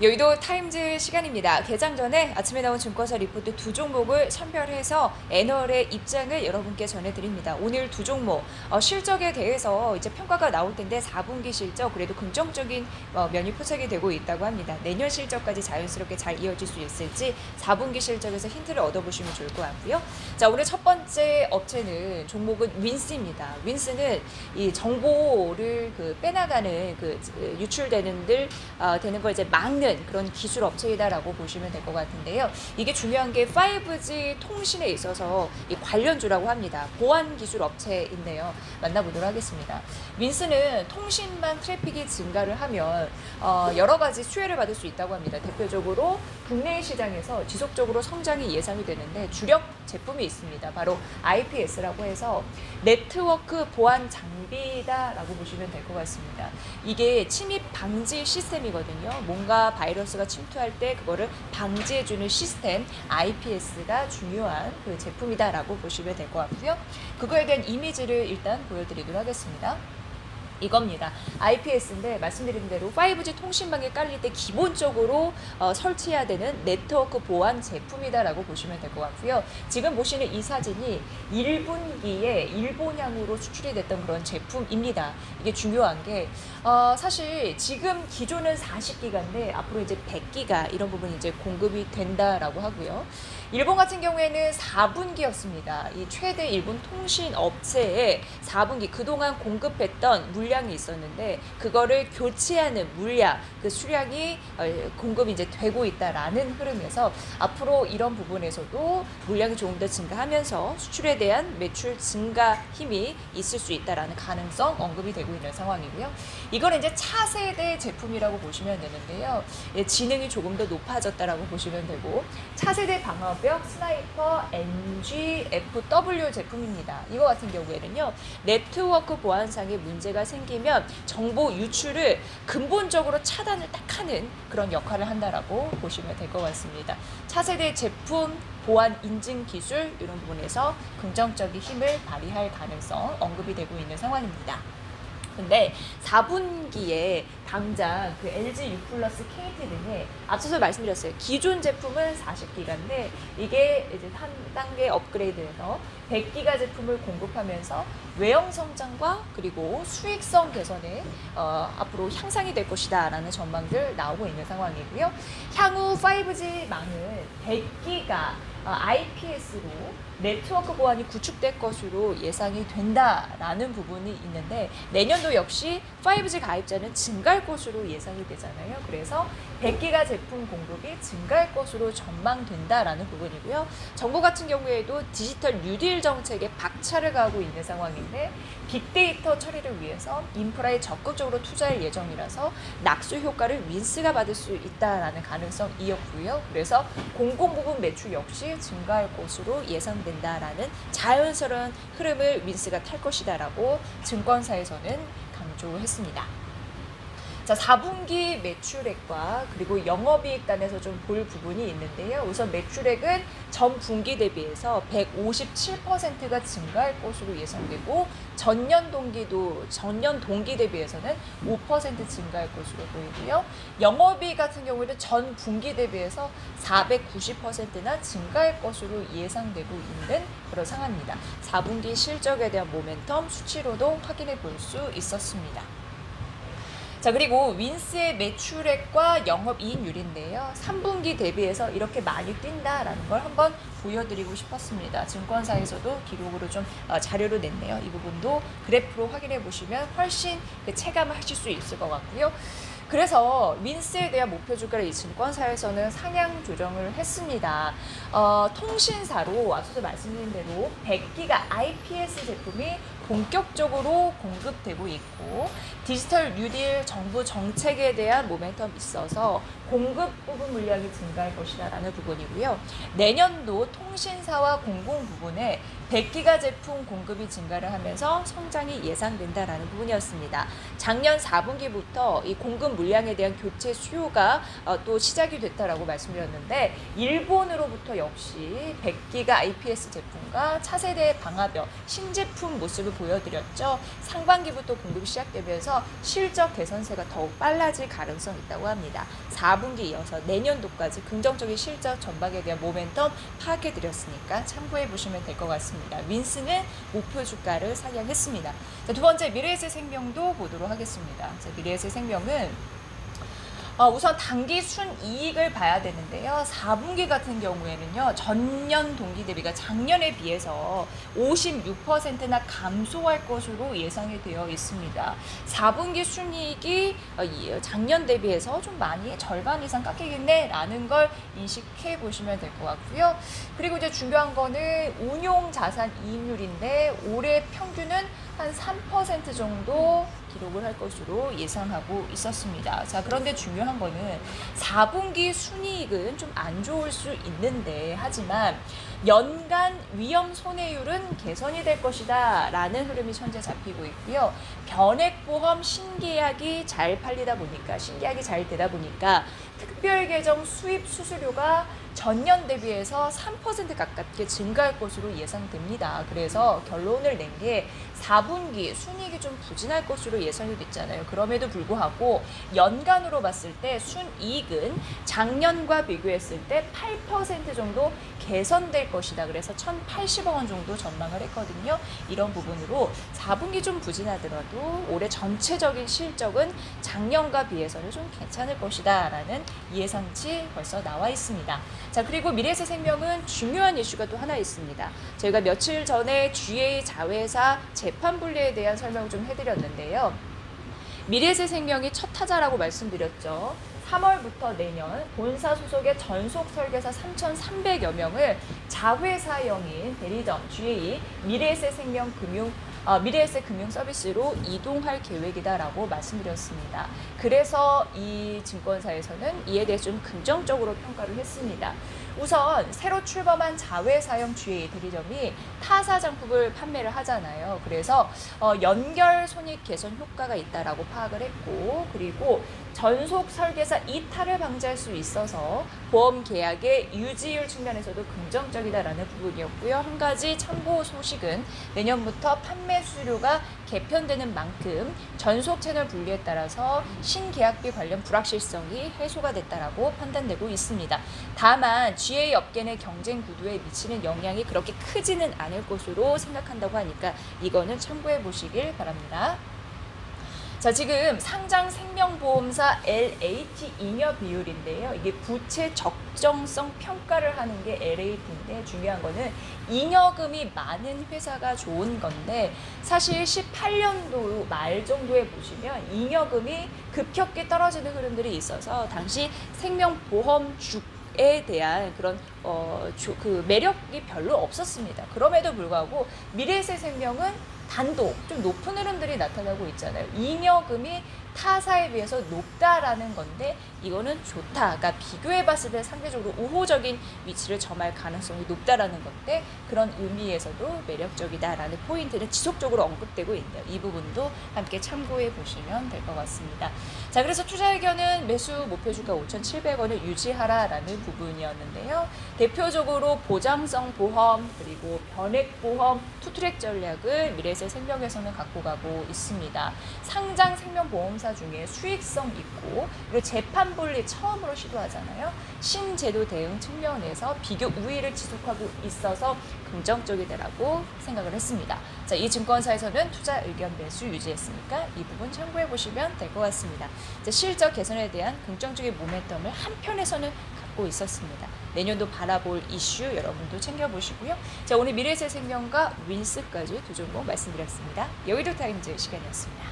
여의도 타임즈 시간입니다. 개장 전에 아침에 나온 증권사 리포트 두 종목을 선별해서 애널의 입장을 여러분께 전해드립니다. 오늘 두 종목 실적에 대해서 이제 평가가 나올 텐데 4분기 실적 그래도 긍정적인 면이 포착이 되고 있다고 합니다. 내년 실적까지 자연스럽게 잘 이어질 수 있을지 4분기 실적에서 힌트를 얻어보시면 좋을 것 같고요. 자, 오늘 첫 번째 업체는 종목은 윈스입니다. 윈스는 이 정보를 빼나가는 유출되는 되는 걸 이제 막는 그런 기술 업체이다라고 보시면 될 것 같은데요. 이게 중요한 게 5G 통신에 있어서 이 관련주라고 합니다. 보안 기술 업체인데요. 만나보도록 하겠습니다. 윈스는 통신망 트래픽이 증가를 하면 여러 가지 수혜를 받을 수 있다고 합니다. 대표적으로 국내 시장에서 지속적으로 성장이 예상이 되는데 주력 제품이 있습니다. 바로 IPS라고 해서 네트워크 보안 장비다라고 보시면 될 것 같습니다. 이게 침입 방지 시스템이거든요. 뭔가 바이러스가 침투할 때 그거를 방지해주는 시스템 IPS가 중요한 그 제품이다라고 보시면 될 것 같고요. 그거에 대한 이미지를 일단 보여드리도록 하겠습니다. 이겁니다. IPS인데 말씀드린 대로 5G 통신망에 깔릴 때 기본적으로 설치해야 되는 네트워크 보안 제품이다라고 보시면 될 것 같고요. 지금 보시는 이 사진이 1분기에 일본향으로 수출이 됐던 그런 제품입니다. 이게 중요한 게 사실 지금 기존은 40기가인데 앞으로 이제 100기가 이런 부분이 이제 공급이 된다라고 하고요. 일본 같은 경우에는 4분기였습니다. 이 최대 일본 통신 업체에 4분기 그동안 공급했던 물량이 있었는데 그거를 교체하는 물량, 그 수량이 공급이 이제 되고 있다라는 흐름에서 앞으로 이런 부분에서도 물량이 조금 더 증가하면서 수출에 대한 매출 증가 힘이 있을 수 있다라는 가능성 언급이 되고 있는 상황이고요. 이거는 이제 차세대 제품이라고 보시면 되는데요. 지능이 조금 더 높아졌다라고 보시면 되고 차세대 방어벽 스나이퍼 NG-FW 제품입니다. 이거 같은 경우에는요. 네트워크 보안상의 문제가 생기면 정보 유출을 근본적으로 차단을 딱 하는 그런 역할을 한다라고 보시면 될 것 같습니다. 차세대 제품 보안 인증 기술 이런 부분에서 긍정적인 힘을 발휘할 가능성 언급이 되고 있는 상황입니다. 근데 4분기에 당장 그 LG U+, KT 등의 앞서서 말씀드렸어요. 기존 제품은 40기가인데 이게 이제 한 단계 업그레이드해서 100기가 제품을 공급하면서 외형 성장과 그리고 수익성 개선에 앞으로 향상이 될 것이다 라는 전망들 나오고 있는 상황이고요. 향후 5G 망은 100기가 IPS로 네트워크 보안이 구축될 것으로 예상이 된다라는 부분이 있는데 내년도 역시 5G 가입자는 증가할 것으로 예상이 되잖아요. 그래서 100기가 제품 공급이 증가할 것으로 전망된다라는 부분이고요. 정부 같은 경우에도 디지털 뉴딜 정책에 박차를 가하고 있는 상황인데 빅데이터 처리를 위해서 인프라에 적극적으로 투자할 예정이라서 낙수 효과를 윈스가 받을 수 있다라는 가능성이었고요. 그래서 공공부문 매출 역시 증가할 것으로 예상된다라는 자연스러운 흐름을 윈스가 탈 것이다라고 증권사에서는 강조했습니다. 자, 4분기 매출액과 그리고 영업이익 단에서 좀 볼 부분이 있는데요. 우선 매출액은 전 분기 대비해서 157%가 증가할 것으로 예상되고 전년 동기 대비해서는 5% 증가할 것으로 보이고요. 영업이익 같은 경우에는 전 분기 대비해서 490%나 증가할 것으로 예상되고 있는 그런 상황입니다. 4분기 실적에 대한 모멘텀 수치로도 확인해 볼 수 있었습니다. 자, 그리고 윈스의 매출액과 영업이익률인데요. 3분기 대비해서 이렇게 많이 뛴다라는 걸 한번 보여드리고 싶었습니다. 증권사에서도 기록으로 좀 자료를 냈네요. 이 부분도 그래프로 확인해 보시면 훨씬 체감을 하실 수 있을 것 같고요. 그래서 윈스에 대한 목표 주가를 이 증권사에서는 상향 조정을 했습니다. 통신사로 앞서서 말씀드린 대로 100기가 IPS 제품이 본격적으로 공급되고 있고 디지털 뉴딜 정부 정책에 대한 모멘텀이 있어서 공급 부분 물량이 증가할 것이다라는 부분이고요. 내년도 통신사와 공공 부분에 100기가 제품 공급이 증가를 하면서 성장이 예상된다라는 부분이었습니다. 작년 4분기부터 이 공급 물량에 대한 교체 수요가 또 시작이 됐다라고 말씀드렸는데 일본으로부터 역시 100기가 IPS 제품과 차세대 방화벽 신제품 모습을 모습을 보여드렸죠. 상반기부터 공급이 시작되면서 실적 개선세가 더욱 빨라질 가능성이 있다고 합니다. 4분기 이어서 내년도까지 긍정적인 실적 전망에 대한 모멘텀 파악해드렸으니까 참고해보시면 될 것 같습니다. 윈스는 목표 주가를 상향했습니다. 자, 두 번째 미래에셋생명도 보도록 하겠습니다. 자, 미래에셋생명은 우선 단기 순이익을 봐야 되는데요. 4분기 같은 경우에는요. 전년 동기 대비가 작년에 비해서 56%나 감소할 것으로 예상이 되어 있습니다. 4분기 순이익이 작년 대비해서 좀 많이 절반 이상 깎이겠네라는 걸 인식해 보시면 될 것 같고요. 그리고 이제 중요한 거는 운용 자산 이익률인데 올해 평균은 한 3% 정도 기록을 할 것으로 예상하고 있었습니다. 자, 그런데 중요한 거는 4분기 순이익은 좀 안 좋을 수 있는데 하지만 연간 위험 손해율은 개선이 될 것이다 라는 흐름이 현재 잡히고 있고요. 변액보험 신계약이 잘 팔리다 보니까 신계약이 잘 되다 보니까 특별계정 수입 수수료가 전년 대비해서 3% 가깝게 증가할 것으로 예상됩니다. 그래서 결론을 낸 게 4분기 순이익이 좀 부진할 것으로 예상이 됐잖아요. 그럼에도 불구하고 연간으로 봤을 때 순이익은 작년과 비교했을 때 8% 정도 개선될 것이다. 그래서 1,080억 원 정도 전망을 했거든요. 이런 부분으로 4분기 좀 부진하더라도 올해 전체적인 실적은 작년과 비해서는 좀 괜찮을 것이다 라는 예상치 벌써 나와 있습니다. 자, 그리고 미래에셋생명은 중요한 이슈가 또 하나 있습니다. 저희가 며칠 전에 GA 자회사 재판 분리에 대한 설명을 좀 해드렸는데요. 미래에셋생명이 첫 타자라고 말씀드렸죠. 3월부터 내년 본사 소속의 전속 설계사 3,300여 명을 자회사형인 대리점 GA 미래에셋 금융 서비스로 이동할 계획이다라고 말씀드렸습니다. 그래서 이 증권사에서는 이에 대해 좀 긍정적으로 평가를 했습니다. 우선 새로 출범한 자회사형 GA 대리점이 타사 장품을 판매를 하잖아요. 그래서 연결 손익 개선 효과가 있다라고 파악을 했고, 그리고 전속 설계사 이탈을 방지할 수 있어서 보험 계약의 유지율 측면에서도 긍정적이다라는 부분이었고요. 한 가지 참고 소식은 내년부터 판매 수수료가 개편되는 만큼 전속 채널 분리에 따라서 신계약비 관련 불확실성이 해소가 됐다라고 판단되고 있습니다. 다만 GA 업계 내 경쟁 구도에 미치는 영향이 그렇게 크지는 않을 것으로 생각한다고 하니까 이거는 참고해 보시길 바랍니다. 자, 지금 상장 생명보험사 LH 잉여 비율인데요. 이게 부채 적정성 평가를 하는 게 LH인데 중요한 거는 잉여금이 많은 회사가 좋은 건데 사실 18년도 말 정도에 보시면 잉여금이 급격히 떨어지는 흐름들이 있어서 당시 생명보험주에 대한 그런 그 매력이 별로 없었습니다. 그럼에도 불구하고 미래에셋생명은 단독 좀 높은 흐름들이 나타나고 있잖아요. 잉여금이 타사에 비해서 높다라는 건데 이거는 좋다. 그러니까 비교해봤을 때 상대적으로 우호적인 위치를 점할 가능성이 높다라는 건데 그런 의미에서도 매력적이다라는 포인트는 지속적으로 언급되고 있네요. 이 부분도 함께 참고해 보시면 될 것 같습니다. 자, 그래서 투자 의견은 매수 목표 주가 5,700원을 유지하라라는 부분이었는데요. 대표적으로 보장성 보험 그리고 변액보험 투트랙 전략을 미래에셋생명에서는 갖고 가고 있습니다. 상장 생명보험사 중에 수익성 있고 그리고 재판 분리 처음으로 시도하잖아요. 신제도 대응 측면에서 비교 우위를 지속하고 있어서 긍정적이다라고 생각을 했습니다. 자, 이 증권사에서는 투자 의견 매수 유지했으니까 이 부분 참고해 보시면 될 것 같습니다. 자, 실적 개선에 대한 긍정적인 모멘텀을 한편에서는 갖고 있었습니다. 내년도 바라볼 이슈 여러분도 챙겨보시고요. 자, 오늘 미래에셋생명과 윈스까지 두 종목 말씀드렸습니다. 여의도 타임즈 시간이었습니다.